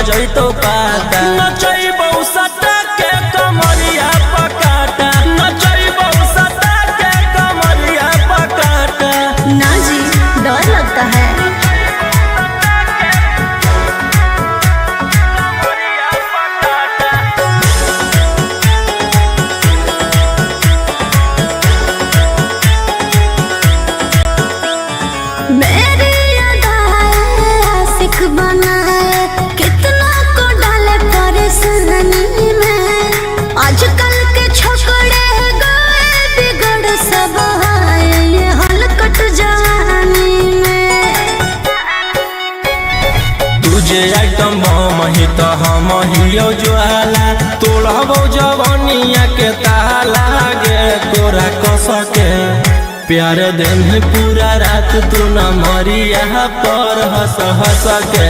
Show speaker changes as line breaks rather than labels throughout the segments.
जैतो पाता। नचैबौ सटा के कमरिया पकाटा, नचैबौ सटा के कमरिया पकाटा।
ना जी डर लगता है। मेरी आशिक बनाए कितना को डाले परेशानी में। आजकल के छोकरे गए बिगड़ सब है ये हलकट जवानी में।
तुझे आइटम बम ही तो हम हियो ज्वाला, तोड़बो जवानिया के ताला गे तोरा कस के। प्यार दिन पूरा रात तू न मरिया पर हंस हंस के।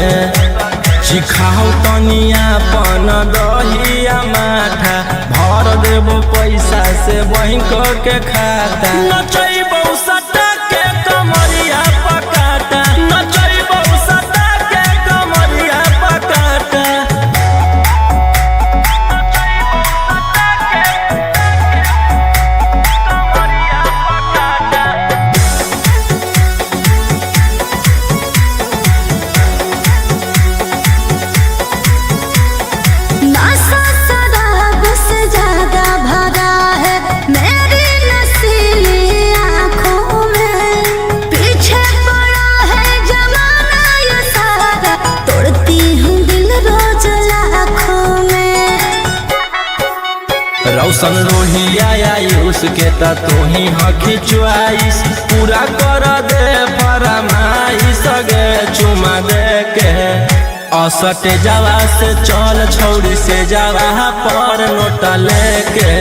सिखाओ तनिया पन दहिया माथा, भर देबो पैसा से बैंक के खाता। नचैबौ सटा के कमरिया पकाटा, नचैबौ सटा के कमरिया पकाटा।
नशा शराब से ज्यादा भरा है मेरी नशीली आँखों में। पीछे पड़ा है जमाना ये सारा, तोड़ती हूँ दिल रोज लाखों में।
रौशन रोहिया आयुष के ता तू ही हकी च्वाइस, पूरा कर दे फरमाइश गे चुमा दे के। असटे जावा से चल छौड़ी से जावा पर नोट लेके।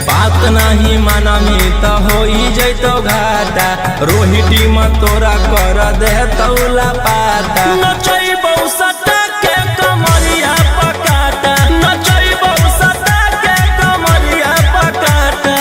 बात नहीं मानमी तो हो जैतो घाटा, रोहिटी में तोरा कर दे तौला पाता। नचैबौ सटा के कमरिया पकाटा, नचैबौ सटा के कमरिया पकाटा।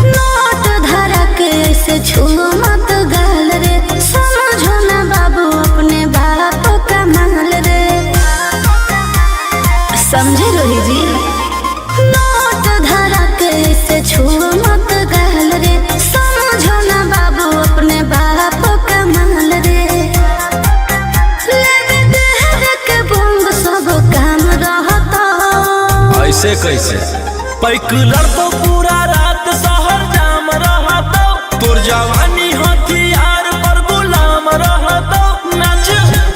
नोट धरा के ऐसे छुओ मत गाल रे, समझो ना बाबू अपने बाप का माल रे। समझे रोही जी। नोट धरा के ऐसे छुओ मत गाल रे, समझो ना बाबू अपने बाप का माल रे। लेवे देहर के बंग सब काम रहता।
ऐसे कैसे पैकुलर तो पूरा रात शहर जाम रहतो, तोर जवानी हथियार पर गुलाम रहतो। नाच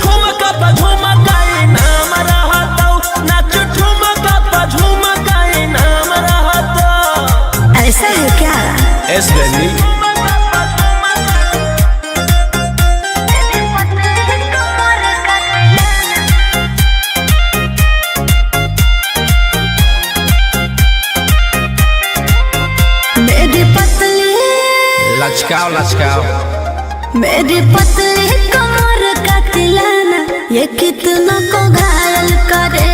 ठुमका पे झुमकाई नाम रहतो, नाच ठुमका पे झुमकाई नाम रहतो।
ऐसा है क्या?
एस बेबी
मेरी पतली
लचकाओ लचकाओ।
मेरी पतली कमर का तिलाना ये कितना को घायल करे,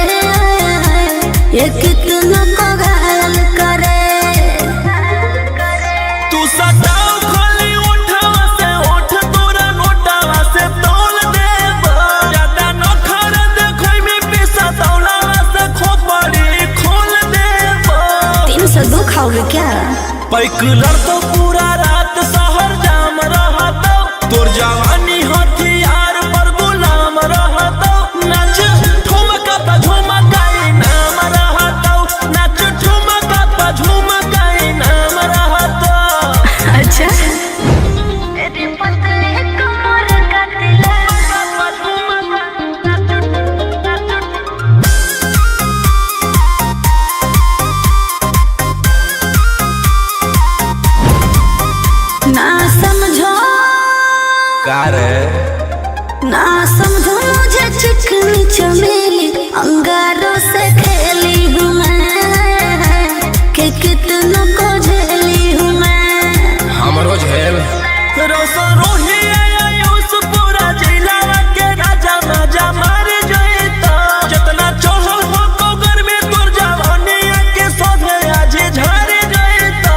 ये कितना को घायल करे।
तू सटाओ खोली उठावा से उठ तोरा नोटावा से तोल देबो। ज्यादा नखर देखै में पैसा दौलावा से खोपड़ी खोल देबो।
302 खाओगे क्या?
पैकुलर तो पूरा रात शहर जाम रहतो, तोर जवानी हथियार पर गुलाम रहतो। नाच ठुमका पे झुमकाई नाम रहतो, नाच ठुमका पे झुमकाई नाम रहतो।
अच्छा मेरी पतली कमर का ना समझो मुझे चिकनी चमेली अंगारों से खेली हूँ मैं, कि कितनों को झेली हूँ मैं।
रोशन रोही आयुष पूरा जिला के राजा राजा मार जइता जितना चढ़ल हो कोगर में तोर जवानी के सोधे आज झाड़ जइता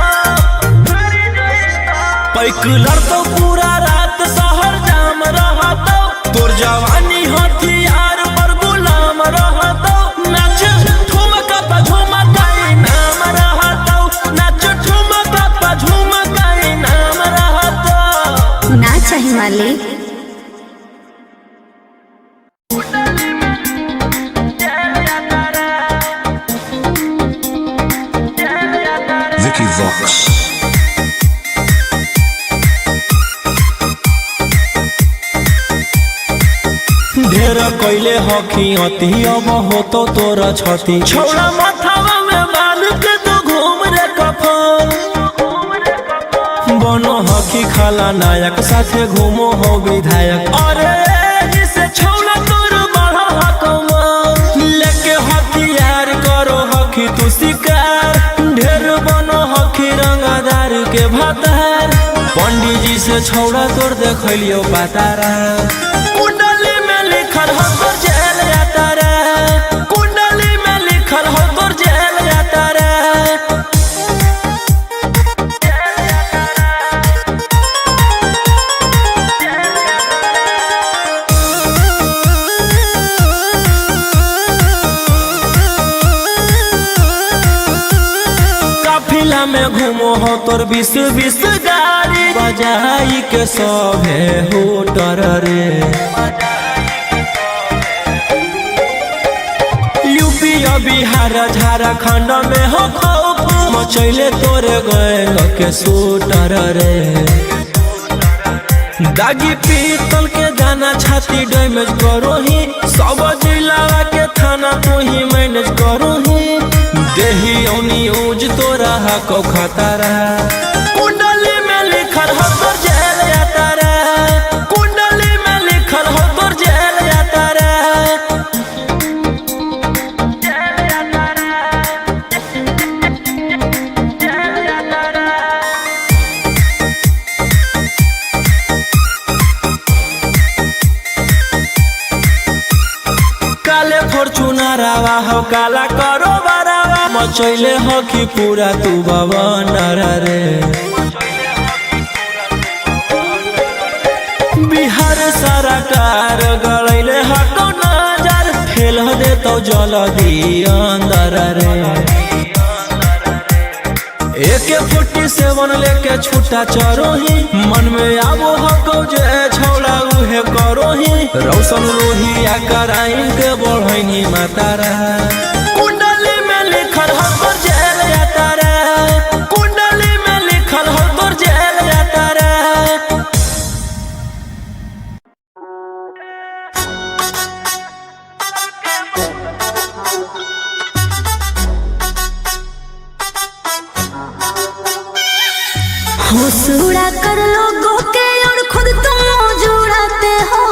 पैक लड़तो पूरा रात शहर जाम रहतो तोर जवानी हथियार पर गुलाम रहतो नाच ठुमका पे झुमकाई नाम रहतो नाच ठुमका पे झुमकाई नाम रहतो
ना चाही मालिक।
Vicky Vox.
ढेर कैले हकी अति अब हो तो तोरा छती छौड़ा माथावा में बाल के तो घूम रे कफन बनो हकी खाला नायक साथे घूमो हो विधायक अरे जिसे छौड़ा तोर बड़ा हकमा लेके हथियार करो हकी तू शिकार ढेर बनो हकी रंगदार के भातार पंडित जी से छौड़ा तोर देखलियो पातारा कुंडली में लिखल हो तोर जेल जाता रे कुंडली में लिखल हो तोर जेल जाता रे काफिला में घूमो हो तोर 20 गाड़ी बजाई के सभे होटर रे यूपी और बिहार झारखंड में हो खौफ मचैले तोरे गैंग के शूटर रे दागी पीतल के दाना छाती डैमेज करो ही सब जिला के थाना तू ही मैनेज करो ही देही औनी ऊज तोरा हको खतरा कुंडली में लिखल हो तोर जेल जाता रे कुंडली में लिखल हो तोर जेल जाता रे काले फॉर्च्यूनर आवा हो काला करो बरावा मचैले हो कि पूरा तू बवनर रे बिहार सरकार गड़ैले हको नजर फेल दे तो जल्दी अंदर रे AK-47 लेके छूटा चरो ही मन में आबो हको जे छौड़ा उहे करो ही रोशन रोही आ कराइन के बढ़ैनी मातारा कुंडली में लिखल हो तोर जेल जाता रे कुंडली में लिखल हो तोर जेल जाता रे
होसुड़ा कर लोगों के और खुद तुम जुड़ाते हो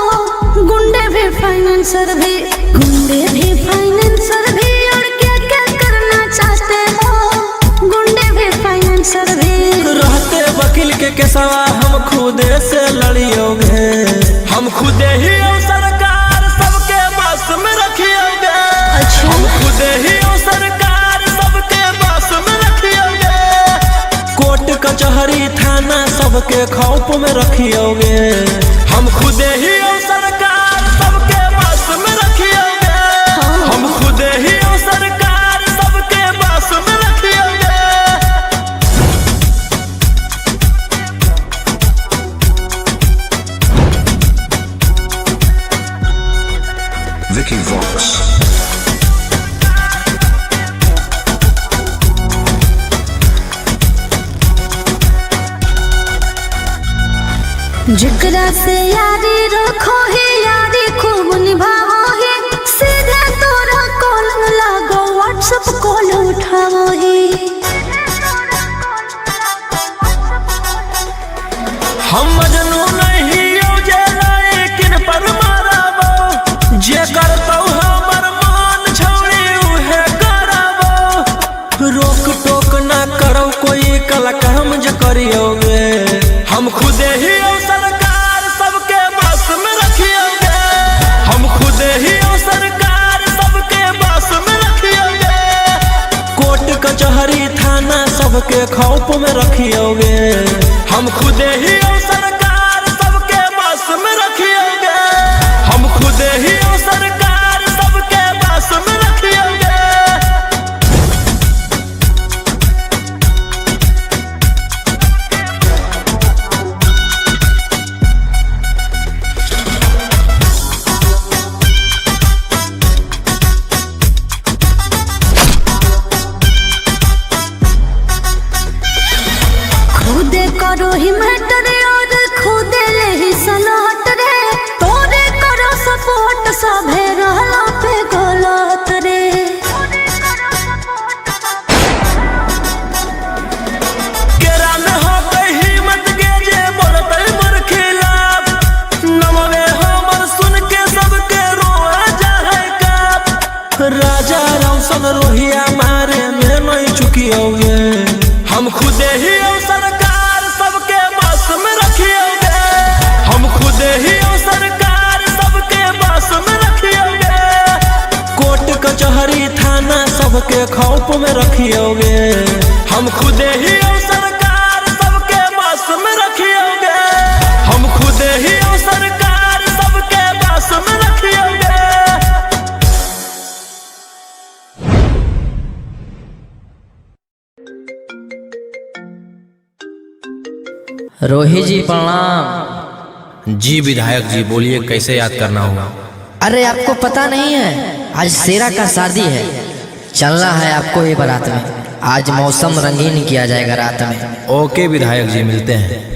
गुंडे भी फाइनेंसर भी और क्या क्या करना चाहते हो गुंडे भी फाइनेंसर भी
रहते वकील के केसवा हम खुदे से लड़ियोगे हम खुदे ही और सरकार सबके बस में रखियोगे हम खुदे ही और सरकार सबके बस में रखियोगे कोर्ट कचहरी थाना सबके खौफ में रखियोगे हम खुदे ही और सरकार सबके बस में रखियोगे हम खुदे ही और सरकार सबके बस में रखियोगे
Vicky Vox.
जिकरा से यारी रखो ही यारी खूब निभाओ ही सीधे तोरा कॉल लागो व्हाट्सएप कॉल उठाओ ही
हम मजनू नहीं हो जाला लेकिन पर माराबो जे करतौ हमर मान छौड़ी उहे कराबो रोक टोक ना करो कोई कलकर्म जे करियोगे हम खुदे ही सबके खौफ में रखियोगे। हम खुदे ही ओ सरकार सबके बस में रखियोगे। हम खुदे ही ओ सरकार सबके बस में रखियोगे।
खुदे करो ही मैटर और खुदे ले ही सलाट रे। तोरे करो सपोर्ट सभे रहला पे गलत रे।
केरा में होते हिम्मत के जे बोलते मोर खिलाफ। नमवे हमर सुन के सबके रोए जाए काप। राजा रौशन रोहिया मारे में नहीं चुकियोगे। हम खुदे ही ओ सरकार सबके बस में रखियोगे। हम खुदे ही ओ सरकार सबके बस में रखियोगे। कोर्ट कचहरी थाना सबके खौफ में रखियोगे। हम खुदे ही ओ सरकार सबके बस में रखियोगे। हम खुदे ही ओ सरकार सबके बस में रखियोगे।
रोही जी प्रणाम।
जी विधायक जी बोलिए, कैसे याद करना होगा?
अरे आपको पता नहीं है, आज शेरा का शादी है, चलना है आपको ये बारात में। आज मौसम रंगीन किया जाएगा रात में।
ओके विधायक जी, मिलते हैं।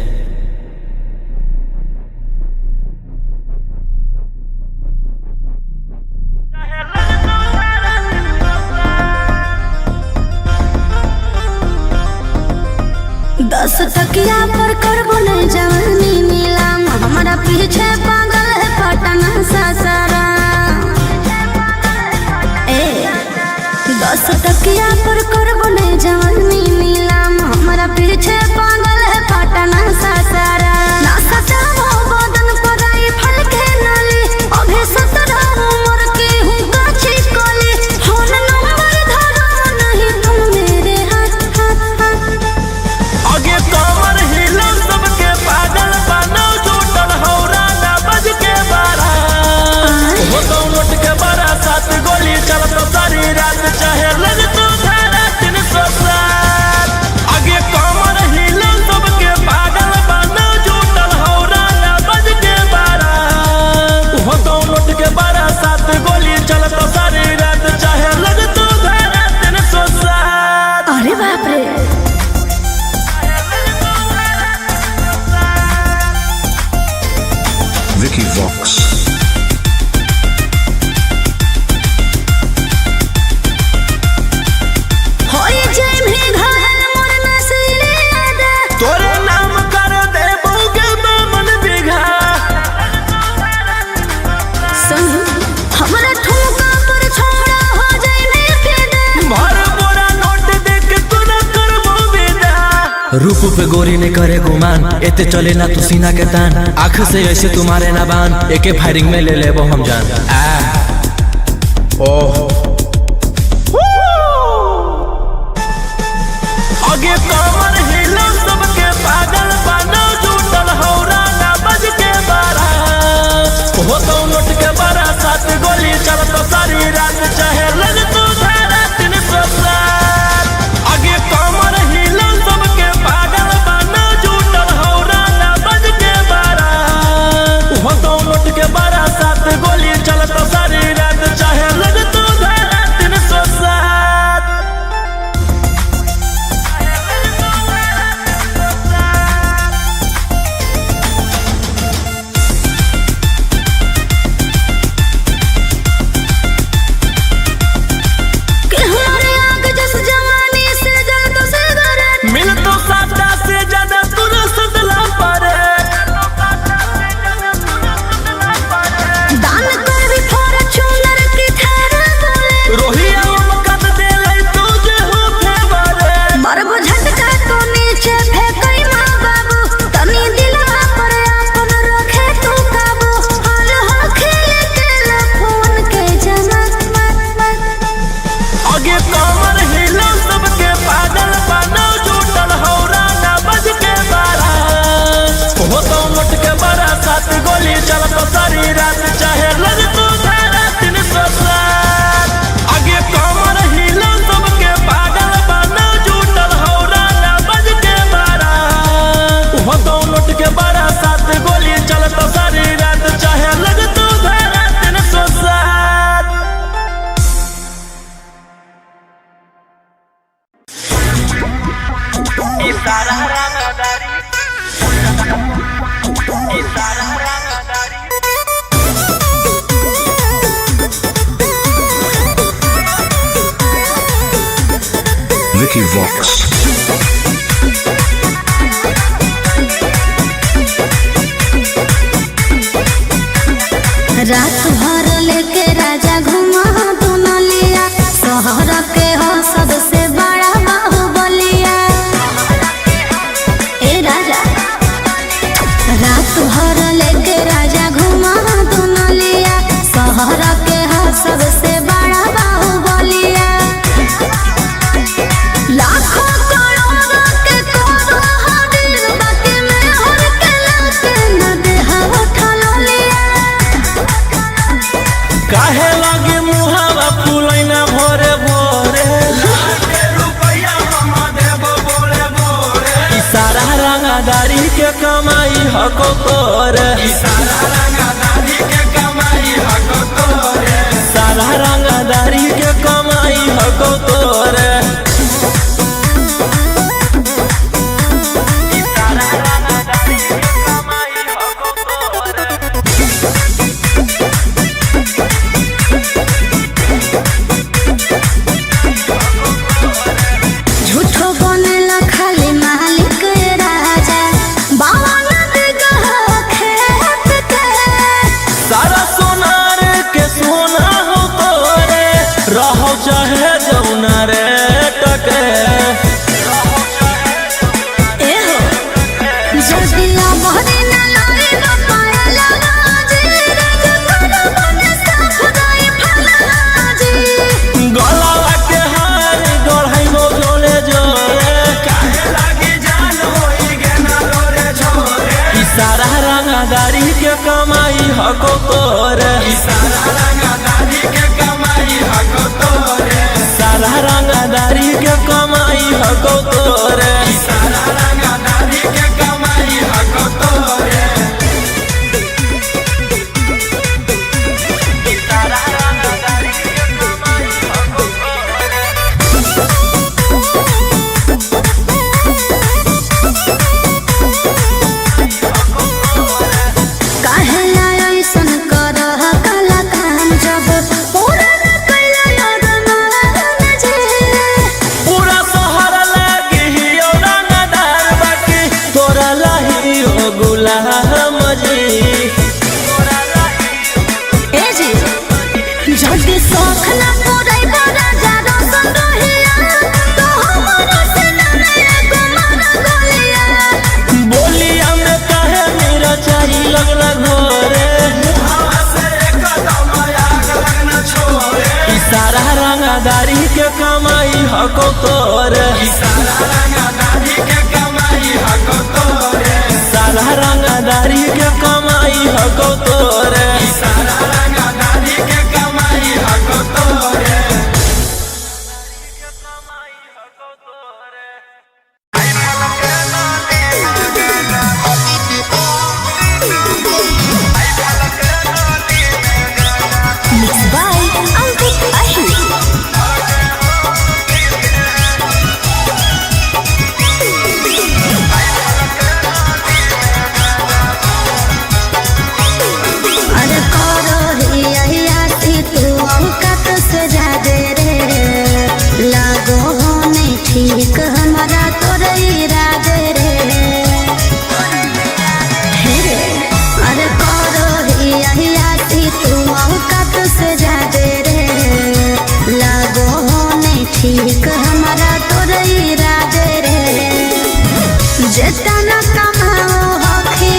दस तकिया पर करबो ने जवानी नीलाम। हमारा पीछे पागल है पटना सासारा। ए 10 तकिया पर करबो ने जवानी नीलाम। हमारा पीछे पागल है पटना सासारा। ना सटाओ बदन पर आई फल के नाली। अभी 17 उम्र की हूँ काची कोली। फोन नंबर धरो नहीं तुम मेरे हाथ हाथ हाथ।
आगे कमर हिलो सबके पागल बनो झूठन हौरा ना बज के बारा। हो तो नोट के बारा 7 गोली चलत सारी रात चाहे लग तो धारा 307। आगे कमर हिलो सबके पागल बनो झूठन हौरा ना बज के बारा। हो तो नोट के बारा 7 गोली चलत सारी रात चाहे लग तो धारा 307।
अरे बाप रे।
Vicky Vox.
होई जय में घायल मोर नसीले आदा।
तोरे नाम कर दे बोगे मन बिघा।
संग हमरा ठुमका पर छोड़ा हो जाए में फिदा।
भर बोरा नोट देख तू न करबो विदा।
रूप पे गोरी ने करे गुमान, एते चले ना तू सीना के तान। आँख से ऐसे तुम्हारे ना बान, एके फायरिंग में ले ले वो हम जान। ओह
आगे कमर हिलो सबके पागल बनो झूठल हौरा ना बज के बारा। हो तो नोट के बारा 7 गोली चलत सारी रात चाहे लग तो धारा 307। आगे कमर हिलो सबके पागल बनो झूठल हौरा ना बज के बारा। हो तो नोट के बारा 7 गोली चलत सारी रात चाहे लग तो धारा 307।
Vicky Vox.
रात भर लेके राजा घुमा दुनलिया, शहर के हो सबसे बड़ा बाहुबलिया। ए राजा रात भर लेके राजा घुमा दुनलिया, शहर के हो सबसे बड़ा बाहुबलिया। लाखों करोड़ों के करो हदिल, बाकी में हर के लाके न देहा उठलिया।
काहे लगे मुहावा फुलैना भोरे भोरे, इशारा रंगदारी के कमाई हको तोरे, सारा रंगदारी के कमाई हको तोरे।
झूठो बनेला खाली मालिक राजा, बाबा नदी गहा खेत के।
सारा सोनार के सोना हो तोरे, रहो चाहे जौना रे टके।
ए हो जदिया बहरी न लड़ी न पायला जी, रज करो बने साफ गई फलाजी।
गलावा के हार गढ़ाइबो जोरे जोरे, काहे लागी जान होई गेना लोरे छोरे। इशारा रंगदारी के कमाई हको तोरे, सारा रंगदारी के कमाई हको तोरे, सारा रंगदारी के कमाई हको तोरे, सारा रंगदारी के कमाई हको तोरे। सारा रंगदारी के कमाई हको तोरे।
काहे ऐसन करह काला काम, जब पूरा न कैला याद मान जे।
पूरा शहर लागी हियो रंगदार, बाकी तोरा लाही हो गुलाम जी।
ए जी जदी शौख न पूरै राजा रोशन रहिया, तो हमरो से न एगो मन गोलिया।
बोलिया में काहे मेरा चाही लगला घोरे, इशारा रंगदारी के कमाई हको तोरे, सारा रंगदारी के कमाई हको तोरे, सारा रंगदारी के कमाई हको तोरे, सारा रंगदारी के कमाई हको तोरे।
Mixed by Ankit Ahir. अरे करो ही आती तू औकात से जादे रे, लागो हो नहीं ठीक हमारा तोरे इरादे रे। हे रे अरे करो ही आती तू औकात से जादे रे, लागो हो नहीं ठीक हमारा तोरे इरादे रे। जेतना कमाओ हखी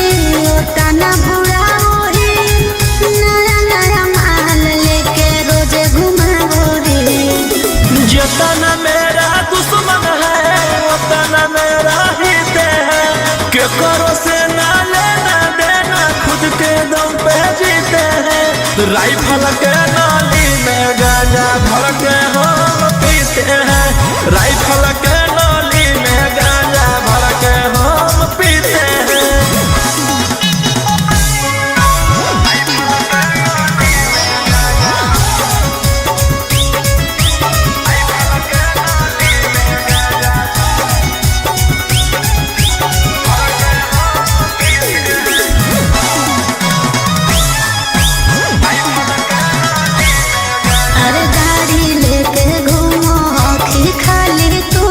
ओतना बुढ़ाओ ही, नया नया माल लेके रोजे घुमाओ रे।
जितना मेरा दुश्मन है उतना मेरा हित है, के करो से ना लेना देना, खुद के दम पे जीते हैं। राइफल के नाली में गांजा भर के हम पीते हैं, राइफल के नाली में गांजा भर के हम पीते हैं।
अरे गाड़ी लेके घूमो हखी खाली तू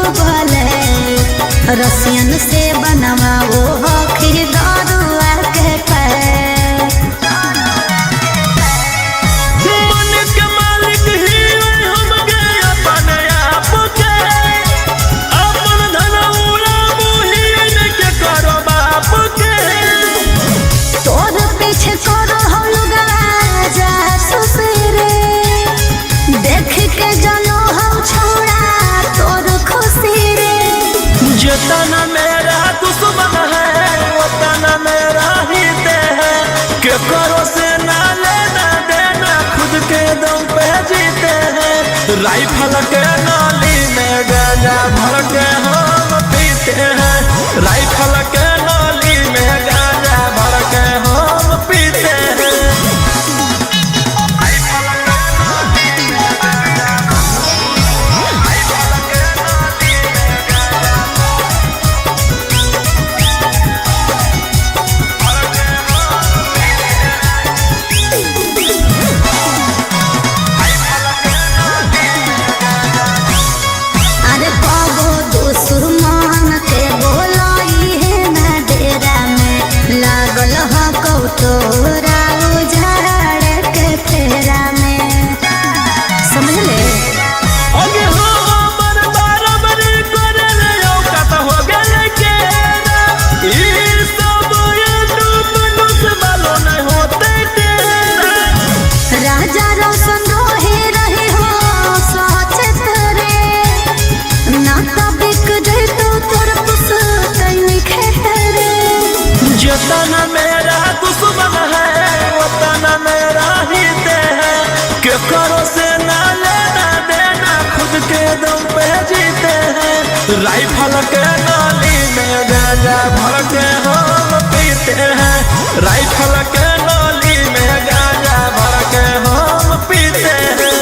के करो से ना लेना देना, खुद के दम पे जीते हैं। राइफल के नाली में गांजा भर के हम पीते हैं। राइफल के नाली में गांजा भर के हम पीते हैं।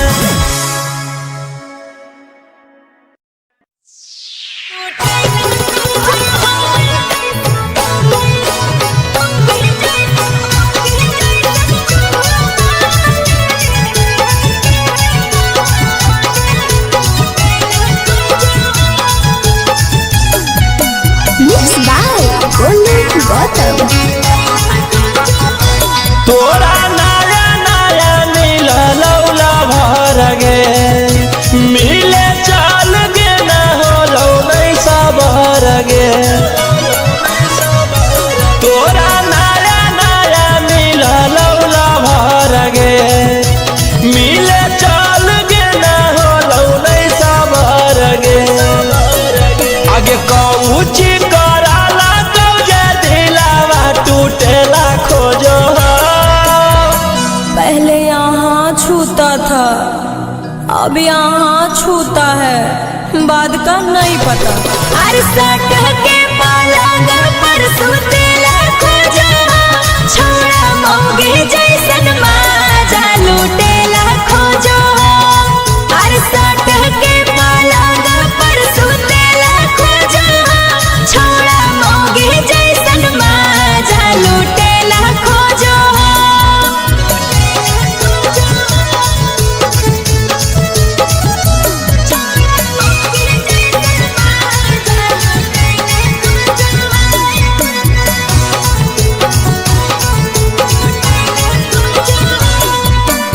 तोरा नया नया नीला लौला भर गे, मिले चाल गे न हो लौलै सबर गे। तोरा नया नया नीला लौला भर गे, मिले चाल गे न हो लौलै सबर गे। आगे कौची कराला तो जे दिलावा टूटेला खोजो।
पहले यहाँ छूता था, अब यहाँ छूता है, बाद का नहीं पता।
अरे सट के पलंग पर सुतेला खोजो, छोड़ा मौगे जैसन माजा लूटेला खोजो। अरे सट के पलंग पर सुतेला खोजो, छोड़ा मौगे जैसन माजा लूटेला खोजो।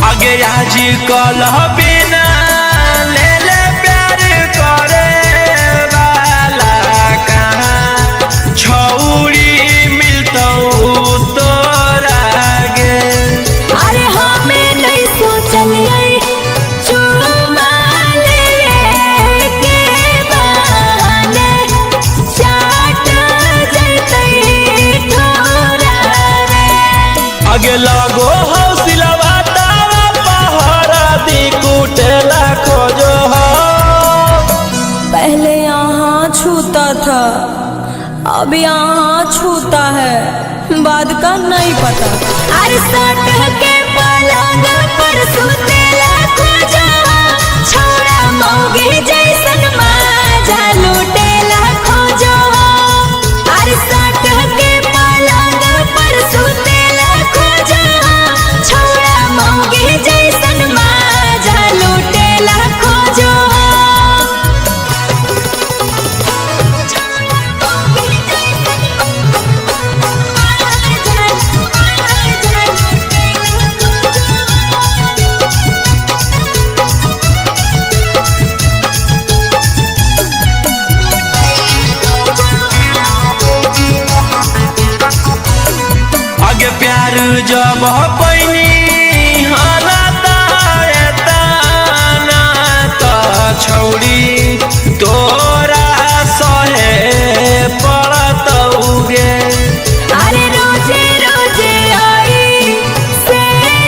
आगे आजी कल बिना ले ले प्यार करे वाला कहाँ छौरी मिलतौ तोरा गे।
अरे हमें नहीं सोचलिए चुमा ले के बहाने चाट जैतै ठोरा रे।
आगे लगो हौसलवा कुटेला खोजो।
पहले यहाँ छूता था, अब यहाँ छूता है, बाद का नहीं पता।
अरे सट के पलंग पर सुतेला खोजो, छोड़ा मौगे जैसन माजा लूटेला खोजो। अरे सट के पलंग पर सुतेला खोजो, छोड़ा मौगे जैसन माजा लूटेला खोजो।
आगे प्यार जब पैनी हालता एतना त छौरी तोरा सहे पड़तौगे।
अरे रोजे रोजे आई से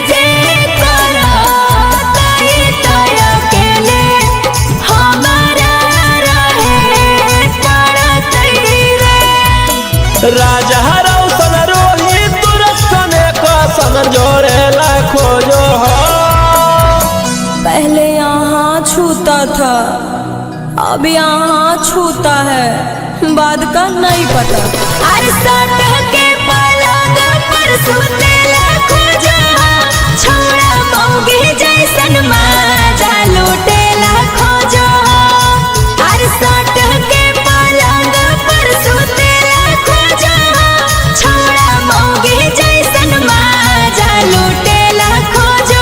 जे करतै तय अकेले हमारा रहे पड़तै रे।
राजा रौशन रोहित तुरसन कसन जोड़ेला खोजो।
पहले यहाँ छूता था, अब यहाँ छूता है, बाद का नहीं पता।
अरे सट के पलंग पर सुतेला खोजो, छोड़ा मौगे जैसन माजा लूटेला खोजो। अरे सट के पलंग पर सुतेला खोजो, छोड़ा मौगे जैसन माजा लूटेला खोजो।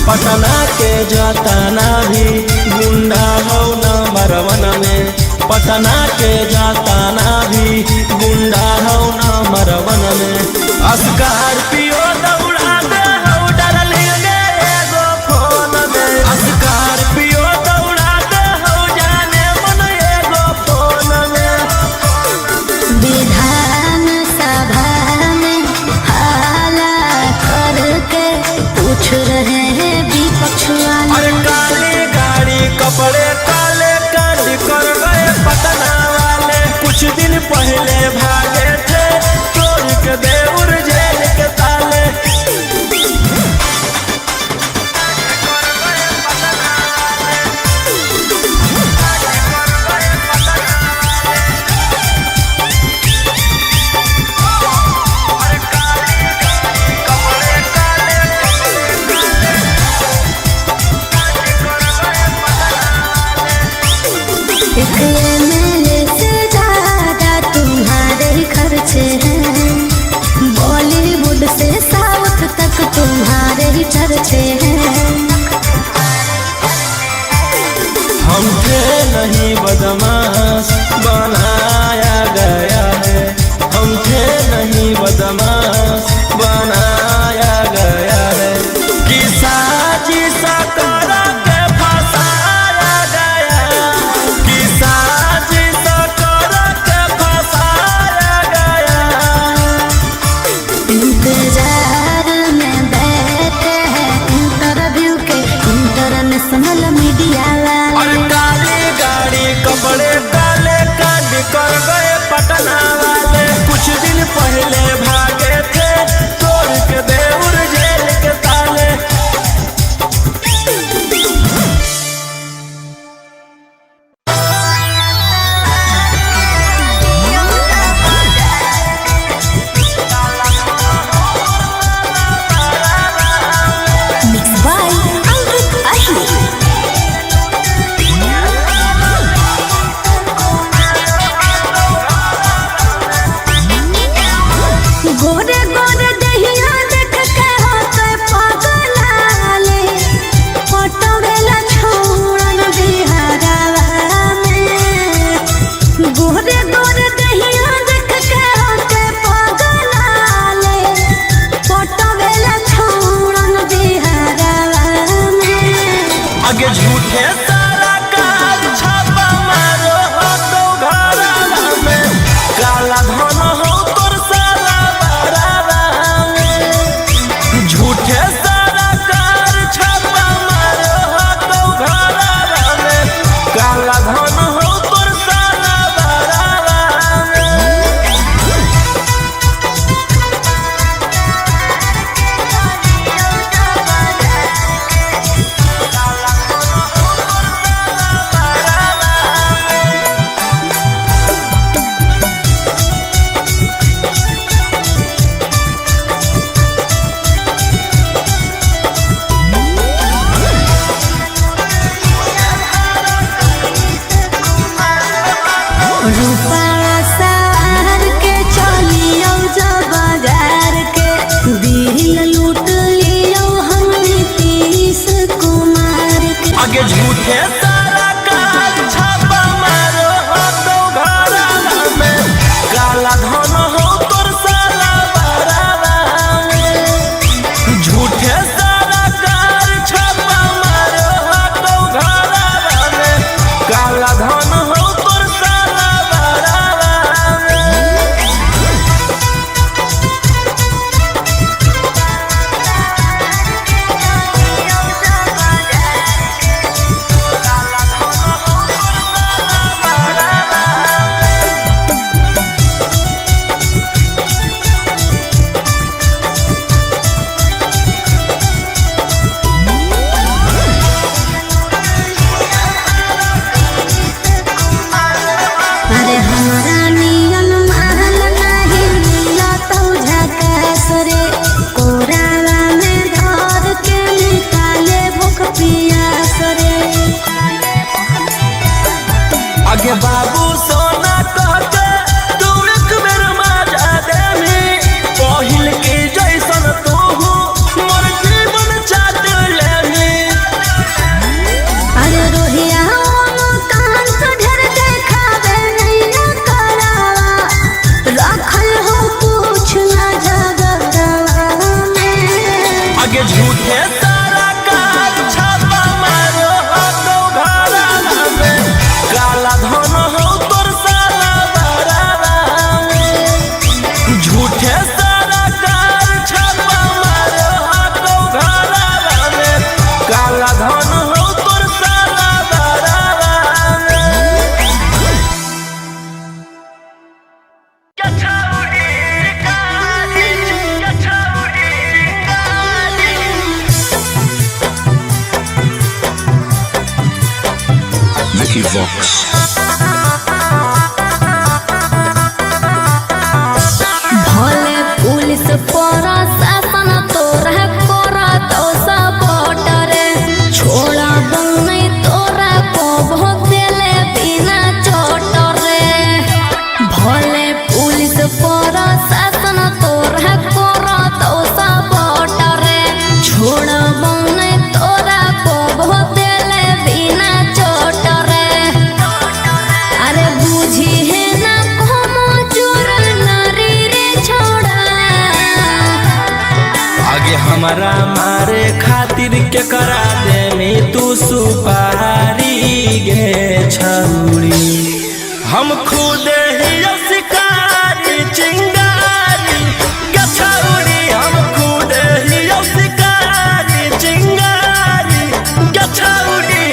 पटना के जाताना भी गुंडा हो नंबर 1 में। पटना के जाताना भी गुंडा हो नंबर 1 में। स्कॉर्पियो दौड़ा दे हो डार्लिंग एगो फोन में। स्कॉर्पियो दौड़ा दे हो जाने मन एगो फोन में।
विधान सभा में हाला करके पूछ रहे हैं विपक्ष वाले।
अरे काली गाड़ी कपड़े काले कांड कर गए पटना वाले। कुछ दिन पहले भागे थे तोड़ के देउर जेल के ताले।
MLA से ज्यादा तुम्हारे ही खर्चे हैं। बॉलीवुड से साउथ तक तुम्हारे ही चर्चे हैं।
हम थे नहीं बदमाश बनाया गया है। हम थे नहीं बदमाश बनाया गया है। कि साजिश कर के फंसाया गया। कि साजिश कर के फंसाया गया।
इंतजार में बैठे हैं इंटरव्यू के इंटरनेशनल मीडिया
और
वाले।
काली गाड़ी कपड़े काले कांड कर गए पटना वाले। कुछ दिन पहले भागे थे तोड़ के देउर जेल के ताले।
Mixed by Ankit Ahir. गोरे गोरे दहिया देख के होते पगलाले। पटवेला छोड़न बिहारवा में। गोरे गोरे दहिया देख के होते पगलाले। पटवेला छोड़न बिहारवा में।
आगे झूठे सारा काल छापा मारो हो तो घरवा में। काला धन हो तोर सारा बराबरा में। झूठे सारा कार छापा मारो हो तो घरवा में। काला धन हो तोर सारा बराबरा में।
Vox.
भले पुलिस प्रशासन तोरा करा तो सपोर्ट रे छोड़ा नहीं तोरा को भोगले बिना चोट रे भले पुलिस प्रशासन तोरा करा तो सपोर्ट रे छोड़ा नहीं तोरा को भोगले बिना चोट रे अरे बुझी है ना como चोर नारी रे छोड़ा
आगे हमारा मारे खातिर के करा दे में तू सुपारी गे छौरी हम खुद ही शिकारी चिंगारी गे छौरी हम खुद ही शिकारी चिंगारी गे छौरी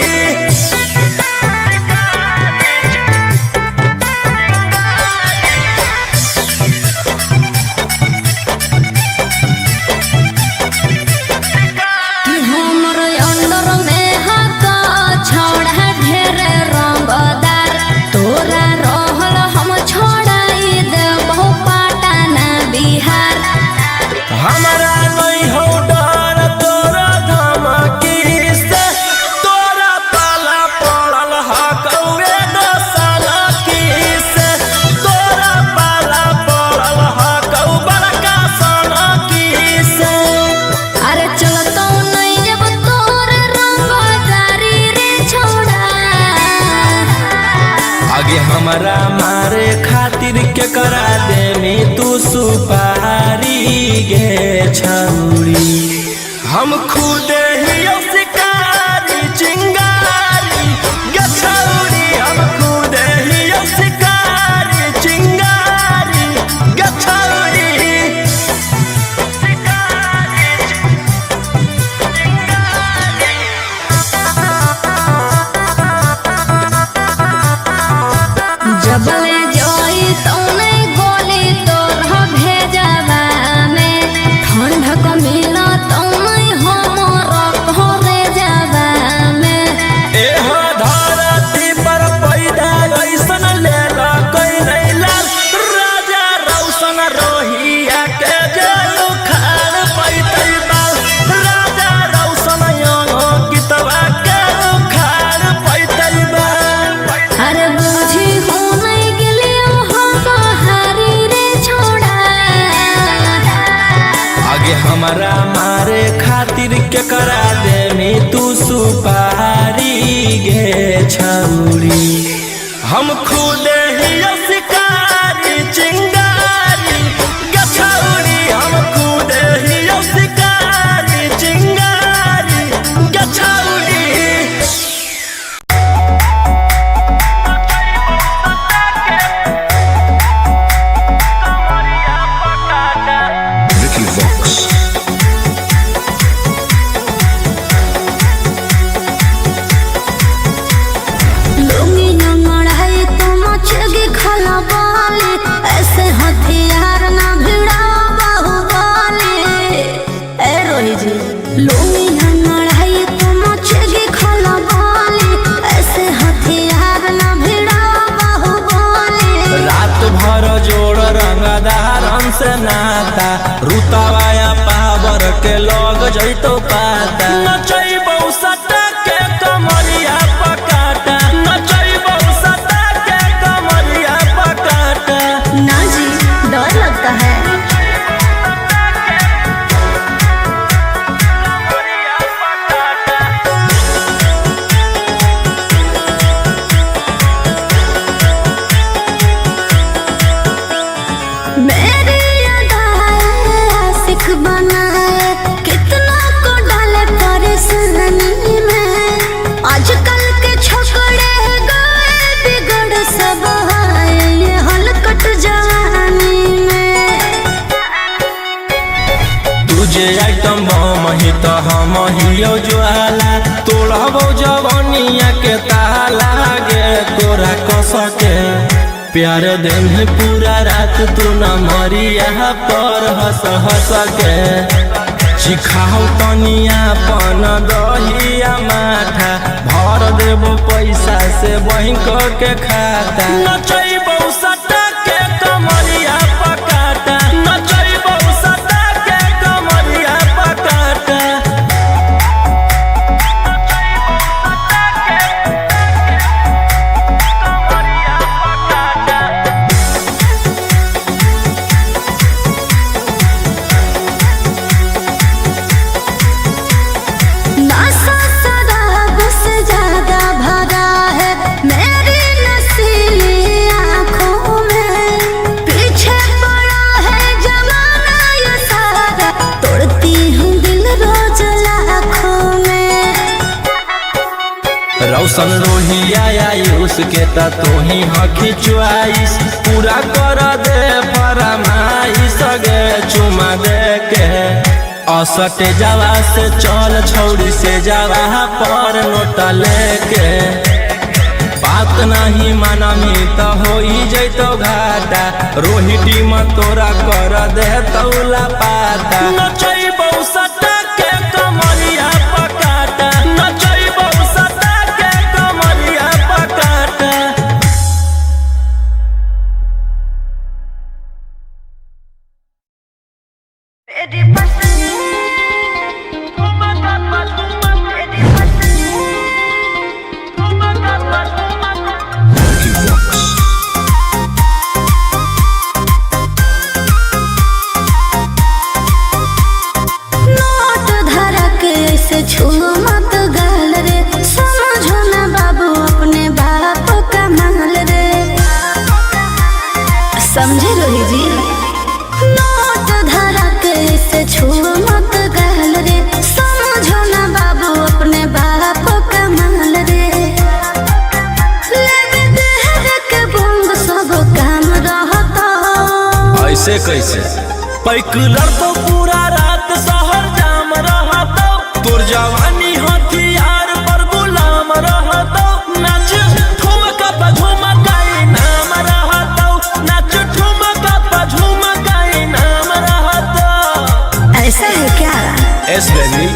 कि हमर अंदर में हका छोड़ा ढेर रंगदार तोरा रहल हम छोड़ाई देबो पटना बिहार
हमारा नहीं हो डर तोरा धमकी से तोरा पाला पड़ल हकौए दोसरा की से तोरा पाला पड़ल हकौ बड़का सना की से
अरे चलतो नहीं जब तोर रंगदारी रे छोड़ा
आगे हमारा मारे खातिर के करा दे में तू सुपारी गे छौरी हम खुद ही शिकारी चिंगारी गे छौरी हम खुद ही शिकारी चिंगारी गे छौरी
जबले जोई तौने गोली तोर भेजवा में ठंडक मिला तौने हमर घरे जावा में
एह धरती पर पैदा ऐसन लेला कोई नहीं लाल राजा रौशन रोहिया के जेल खाड़ पैतै बाल राजा रौशन यंग गीतवा के खाड़ पैतै बाल
अरे बुझी हो नहीं गेलियो हम हारी रे छोड़ा
आगे हमारा मारे खातिर के करा दे में तू सुपारी गे छौरी हम खुद ही शिकारी चिंगारी गे छौरी हम खुद ही शिकारी चिंगारी गे छौरी
Vicky Vox.
लुंगी नंगड़ाई तो मचगी खला बाली ऐसे हथियार ना भिड़ा बाहुबली ए रोही जी लुंगी नंगड़ाई तो मचगी खला बाली ऐसे हथियार ना भिड़ा बाहुबली
रात भर जोड़ रंगदारन से नाता रुतवाया पावर के लग जैतो पाता नचैबौ सटा के कमरिया पकाटा नचैबौ सटा के कमरिया पकाटा
ना जी डर लगता है मेरी अदाएं आशिक बनाए कितना को डाले परेशानी में आजकल के छोकरे गए बिगड़ सब आए ये हलकट जवानी में
तुझे आइटम बम ही तो हम हियो ज्वाला तोड़बो जवनिया के ताला गे तोरा कस के प्यार दिन पूरा रात तू न मरिया पर हंस हंस के सिखाओ तनिया पन दहिया माथा भर देबो पैसा से बैंक के खाता नचैबो सटा के कमरिया पकाता नचैबो सटा के कमरिया पकाता
नशा शराब से ज्यादा भरा है मेरी नशीली आँखों में। पीछे पड़ा है जमाना ये सारा, तोड़ती हूँ दिल रोज लाखों में।
रौशन रोहिया आयुष के ता तू ही हकी च्वाइस पूरा कर दे फरमाइश गे चुमा दे के असटे जावा से चल छौड़ी से जावा पर नोटा लेके बात नहीं मानमी तो हो जैतो घाटा रोहिटी में तोरा कर दे तौला पाता नचैबो सटा के कमरिया पकाता नचैबो सटा के कमरिया पकाता
Ricky Vox.
नोट धरा के ऐसे छू मत गाल रे, समझो ना बाबू अपने बाप का माल रे। समझे रोही जी? नोट धरा के ऐसे छू मत गाल रे, समझो ना बाबू अपने बाप का माल रे। लेवे देहर के बंग सब काम रहता।
ऐसे कैसे पैकुलर तो पूरा रात शहर जाम रहतो तोर जवानी हथियार पर गुलाम रहतो नाच ठुमका पे झुमकाई नाम रहतो नाच ठुमका पे झुमकाई नाम रहतो
ऐसा है क्या?
एस बेबी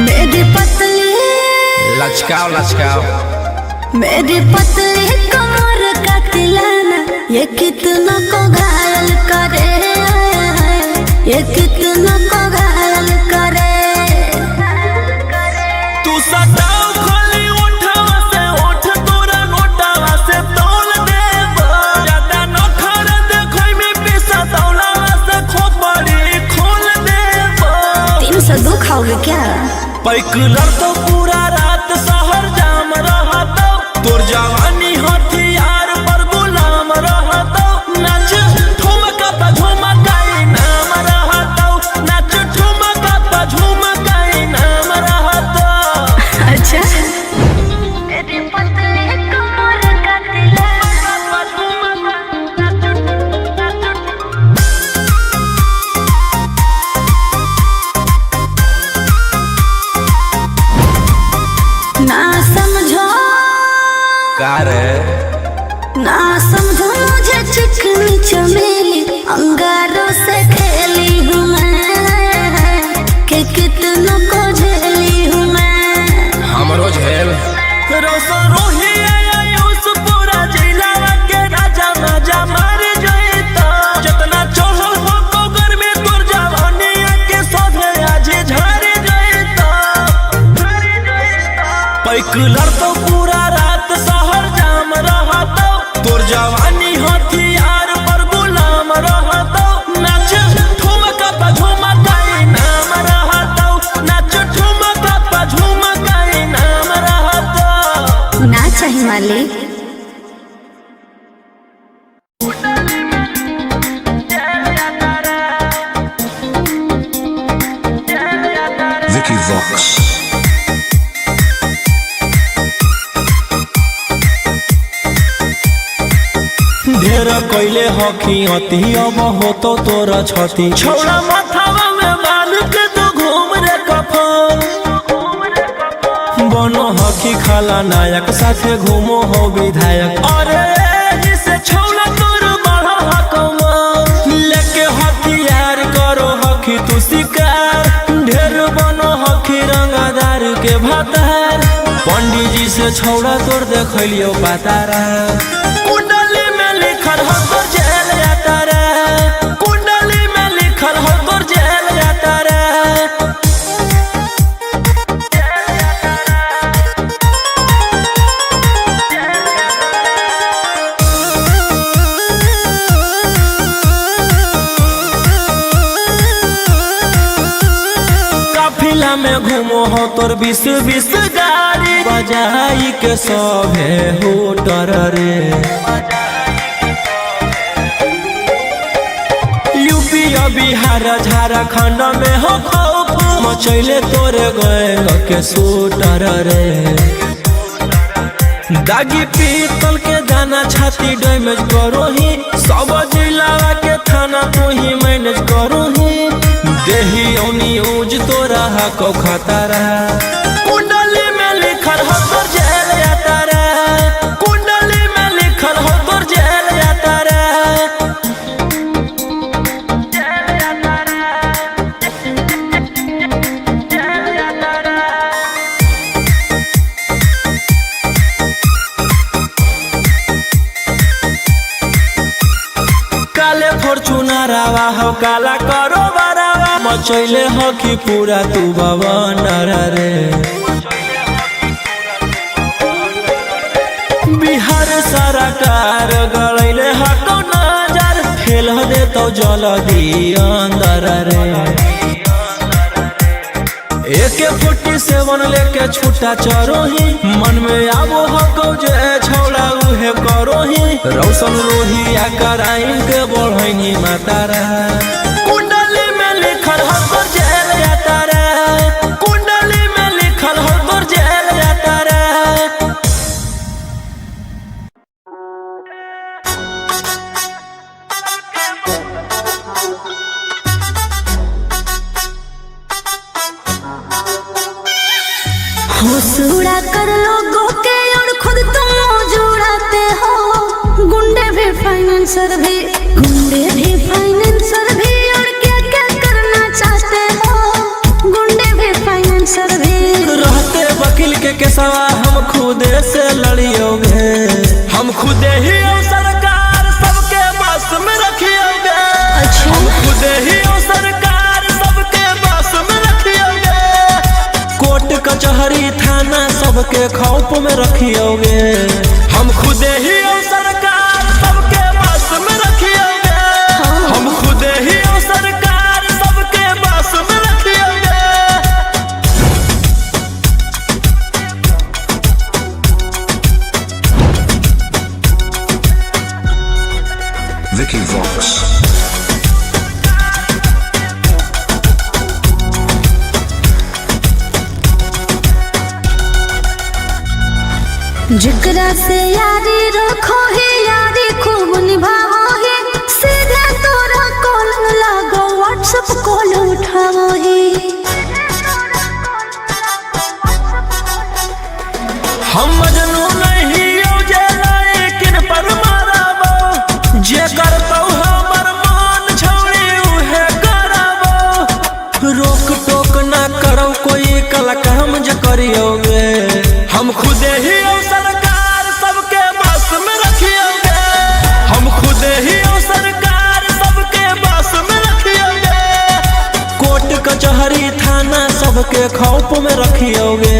मेरी पतली
लचकाओ लचकाओ
मेरी पतली कमर का तिलाना ये कितना को घायल करे, ये कितना को घायल करे।
तू सटाओ खोली उठावा से उठ तोरा नोटावा से तौल देबो ज्यादा नखर देखै में पैसा तौलावा से खोपड़ी खोल देबो
302 खाओगे क्या?
पैकुलर तो पूरा रात शहर जाम रहतो तोर जवानी हथियार पर गुलाम रहतो नाच ठुमका पे झुमकाई नाम रहतो नाच ठुमका पे झुमकाई नाम रहतो
अच्छा मेरी पतली कमर का ना समझो
का रे
ना समझो मुझे चिकनी चमेली अंगारों से खेली हूँ मैं, कि कितनों को झेली हूँ मैं।
हमरो झेल रोशन रोहिया आयुष पूरा जिला के राजा मजा मार जइतो जितना चढ़ल हो कोगर में तोर जवानी के सोधे आज झड़ जइतो पैकुलर तो पूरा रात शहर जाम रहतो तोर जवानी हथियार पर गुलाम रहतो नाच ठुमका पे झुमकाई नाम रहतो नाच ठुमका पे झुमकाई नाम रहतो
ना चाहिए मालिक।
Vicky Vox.
ढेर कैले हकी अति अब हो तो तोरा छती छौड़ा माथावा में बांध के तो घूम रे कफन बनो हकी खाला नायक साथे घूमो हो विधायक। अरे जिसे छौला तोर बड़ा हकमा लेके हथियार करो हकी तू शिकार। ढेर बनो हकी रंगदार के भातार। पंडित जी से छौड़ा तोर देखलियो पातारा। कुंडली में लिखल हो तोर जेल यातारा। कुंडली में लिखल हो तोर जेल यातारा। काफिला में घूमो हो तोर 20 गाड़ी बजाई के सभे होटर रे। यूपी बिहार झारखंड में हो खौफ मचैले तोरे गैंग के शूटर रे। दागी पीतल के दाना छाती डैमेज करो ही। सब जिला के थाना तू ही मैनेज करो ही। देही न्यूज तोरा को खतरा। कुंडली में लिखल हो तोर जेल यातारा। कुंडली में लिखल हो तोर जेल यातारा। काले फॉर्चूनर आवा हो काला करो बरावा मचैले हो कि पूरा तू बवनर रे। बिहार सरकार गड़ैले हको नजर फेल दे तो जल्दी अंदर रे। AK-47 लेके छूटा चरो ही। मन में आबो हको जे छौड़ा उहे करो ही। रौशन रोहिया कराइन के बढ़ैनी मातारा। कुंडली में लिखल हो तोर जेल यातारा। कुंडली में लिखल हो तोर जेल यातारा।
होश उड़ा कर लोगों के और खुद तुम जुड़ाते हो। गुंडे भी फाइनेंसर भी और क्या क्या करना चाहते हो। गुंडे भी फाइनेंसर भी
रहते वकील के केसवा हम खुदे से लड़ियोगे। हम खुदे ही हो सरकार सबके बस में रखियोगे। हम खुदे ही हो सरकार सबके बस में रखियोगे। कोर्ट कचहरी थाना सबके खौफ में रखियोगे। हम खुदे ही हो सरकार सबके बस में रखियोगे। हम खुदे ही हो सरकार सबके बस में रखियोगे।
Vicky Vox.
जिगरा से यारी रखो ही यारी खूब निभाओ ही। सीधे तोरा कॉल लागो व्हाट्सएप कॉल उठाओ ही।
हम मजनू नहीं हो जाला लेकिन पर माराबो। जे करतौ हमर मान छौड़ी उहे कराबो। रोक टोक ना करो कोई कला काम जे करियोगे। हम खुदे ही हो सरकार सबके बस में रखियोगे। हम खुदे ही हो सरकार सबके बस में रखियोगे। कोर्ट कचहरी थाना सबके खौफ में रखियोगे।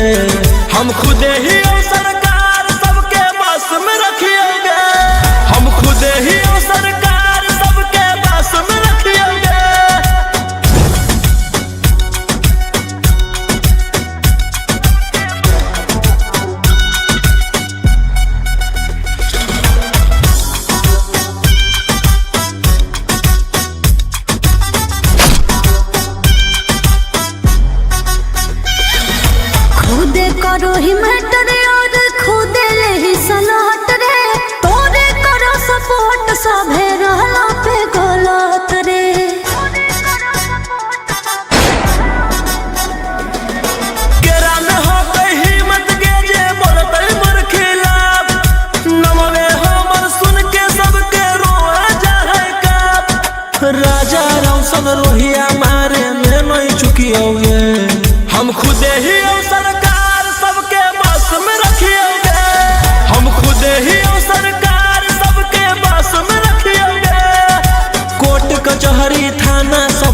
हम खुदे ही हो सरकार सबके बस में रखियोगे। हम खुदे ही हो सरकार सबके बस में रखियोगे।
खुदे करो ही मैटर और खुदे ले ही सलाट रे। तोरे करो सपोर्ट सभे रहला पे गलत रे। केरा में हो गई हिम्मत के जे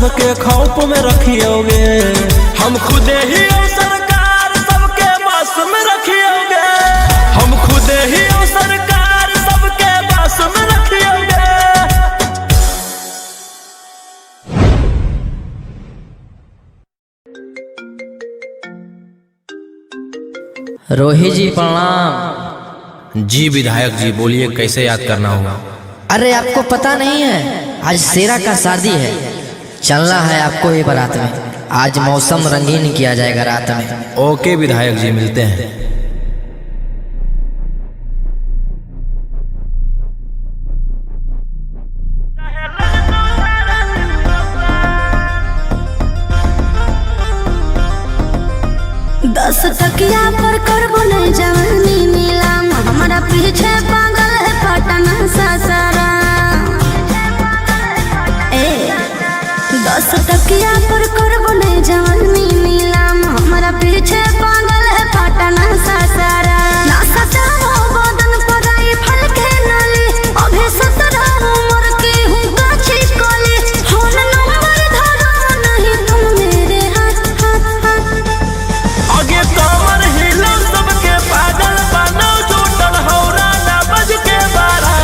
सबके खौफ में रखियोगे। हम खुदे ही हो सरकार सबके बस में रखियोगे। हम खुदे ही हो सरकार सबके बस में रखियोगे।
रोहित जी प्रणाम।
जी विधायक जी बोलिए, कैसे याद करना हुआ?
अरे आपको पता नहीं है आज शेरा का शादी है, चलना है आपको ये बारात में। आज मौसम रंगीन किया जाएगा रात में।
ओके विधायक जी, मिलते हैं।
दस तकिया पर करबो ने जवानी नीलाम, हमारा पीछे पागल है पटना सासारा। ए 10 तकिया पर करबो ने जवानी नीलाम, हमारा पीछे पागल है पटना सासारा। ना सताओ बदन पर आई फल के नली, अभी 17 उम्र की हूँ काची कली। फोन नंबर धरो नहीं तुम मेरे हाथ हाथ हाथ।
आगे कमर हिलो सबके पागल बनो, जुटल हौरा ना बज के बारा।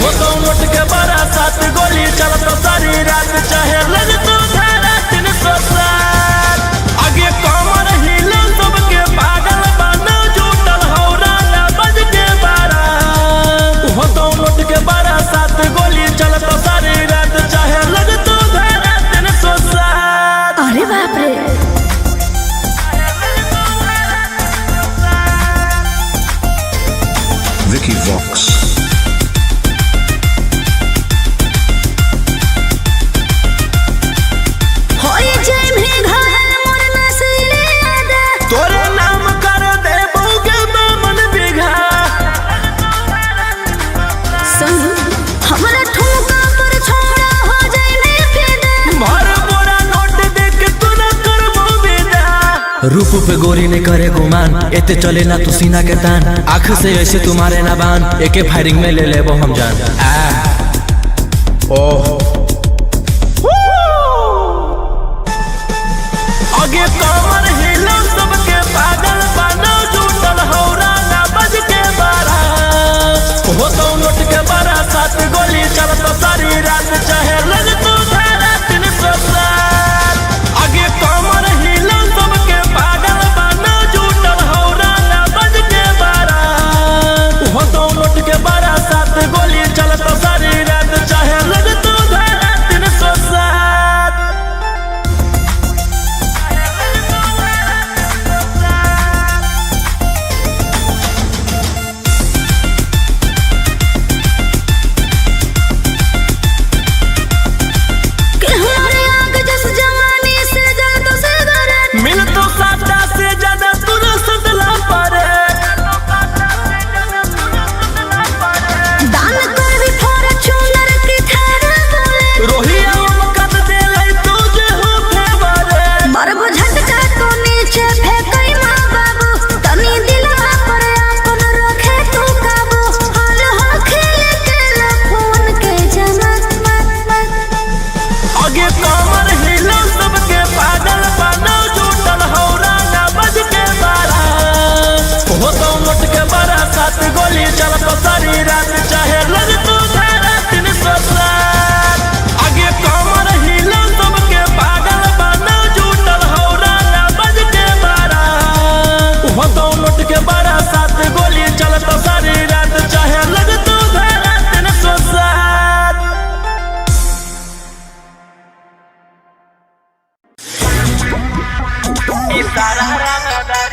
हो तो नोट के बारा 7 गोली चलत सारी रात, चाहे लग तो धारा 307। आगे कमर हिलो सबके पागल बनो, जुटल हौरा ना बज के बारा। हो तो नोट के बारा 7 गोली चलत सारी रात, चाहे लग तो धारा 307।
अरे बाप रे।
Vicky Vox.
होई जय में घायल मोर नसीले आदा,
तोरे नाम कर दे बहुके मन बिघा।
संग हमरा ठुमका पर छोड़ा हो जाए ने फिदा।
भर बोरा नोट देख तू न करबो विदा।
रूप पे गोरी ने करे गुमान, एते चले ना तू सीना के तान। आँख से ऐसे तुम्हारे ना बान, एके फायरिंग में ले ले वो हम जान। ओह
आगे कमर हिलो सबके पागल बनो, जुटल हौरा ना बज के बारा। हो तो नोट के बारा 7 गोली चलत सारी रात, चाहे लग तो धारा 307। आगे कमर हिलो सबके पागल बनो, जुटल हौरा ना बज के बारा। हो तो नोट के बारा 7 गोली चलत सारी रात, चाहे लग तो धारा 307।
कि हमारे आग जस जवानी से ज्यादा से दर्द।
मिल तो सादा से ज्यादा तूने सदला पारे।
दान कर भी फॉर्च्यूनर की थारा बोले,
रोहिया मकद दे लाई तुझे हो फेवरे।
मरबो झटका तो नीचे फेंकई माँ बाबू, तनी दिलवा पर अपन रखे तू काबू। हाल हो खेल के ला फोन के जमा मत मत।
आगे कमर हिलो सबके पागल बनो, जुटल हौरा ना बज के बारा। हो तो नोट के बारा 7 गोली चलत सारी रात, चाहे लग तो धारा 307। आगे कमर हिलो सबके पागल बनो, जुटल हौरा ना बज के बारा। हो तो नोट के बारा 7 गोली चलत सारी रात, चाहे लग तो धारा 307। इशारा रंगदार